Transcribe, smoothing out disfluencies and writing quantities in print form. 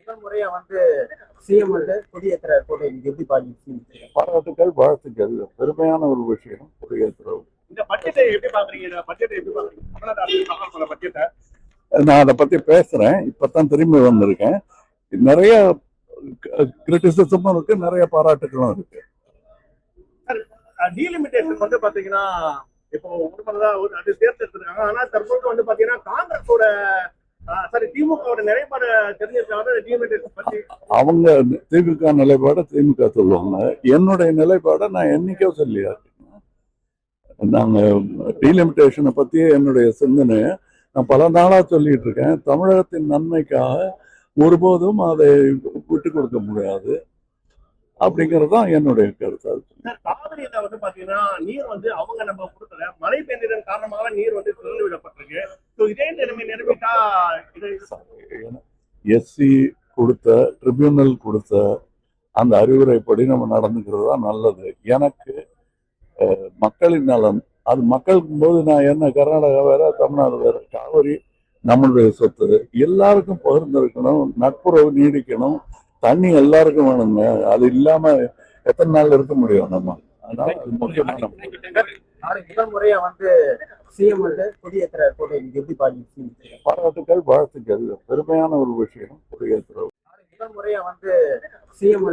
முதல் முறையா CM கொடியேற்ற photo இன்னைக்கு எப்படி பாக்குறீங்க? பாராட்டுக்கள், வாழ்த்துக்கள். பெருமையான ஒரு விஷயம் கொடியேற்றுறது. இந்த பட்ஜெட்டை எப்படி பாக்குறீங்க? இந்த பட்ஜெட்டை எப்படி பாக்குறீங்க? தமிழ்நாடு அரசு தாக்கல் பண்ண பட்ஜெட்டை நான் அதை பத்தி பேசுறேன். இப்பதான் திரும்பி வந்திருக்கேன். நிறைய கிரிட்டிசிசமும் இருக்கு, நிறைய பாராட்டுகளும் இருக்கு. டீலிமிட்டேஷன் பாத்தீங்கன்னா இப்போ ஒரு முறைதான் அது தேர்ந்தெடுத்திருக்காங்க. ஆனா தற்போது பாத்தீங்கன்னா காங்கிரஸோட திமுக நிலைப்பாடு தெரிஞ்சிருக்காங்க டீலிமிட்டேஷன் பத்தி. அவங்க திமுக நிலைப்பாட திமுக சொல்லுவாங்க. என்னுடைய நிலைப்பாட நான் என்னைக்கோ சொல்லியா நாங்க டீலிமிட்டேஷனை பத்தி என்னுடைய சிந்தனை நான் பல நாளா சொல்லிட்டு இருக்கேன். தமிழகத்தின் நன்மைக்காக ஒருபோதும் அதை விட்டு கொடுக்க முடியாது அப்படிங்கிறது தான் என்னுடைய கருத்து. காவிரியில பாத்தீங்கன்னா நீர் அவங்க நம்ம கொடுக்கல, மழை பெய்ததன் காரணமாக நீர் திறந்து விடப்பட்டிருக்கு. இதே நிலைமை நிரம்பிட்டா எஸ்சி கொடுத்த ட்ரிபியூனல் கொடுத்த அந்த அறிவுரைப்படி நம்ம நடந்துக்கிறது தான் நல்லது. எனக்கு மக்களின் நலன் அது மக்களுக்கு போது நான் என்ன கர்நாடகா வேற தமிழ்நாடு வேற, காவிரி நம்மளுடைய சொத்து, எல்லாருக்கும் பகிர்ந்திருக்கணும், நட்புறவு நீடிக்கணும், தண்ணி எல்லாருக்கும் வேணுங்க. அது இல்லாம எத்தனை நாள் இருக்க முடியும் நம்ம? அதனால அது முக்கியமான முதல் முறையா சிஎம் கொடியேற்ற போட்டோ இன்னைக்கு எப்படி பாக்குறீங்க? பாராட்டுக்கள், வாழ்த்துக்கள். பெருமையான ஒரு விஷயம் கொடியேற்றுறது. முதல் முறையா சிஎம்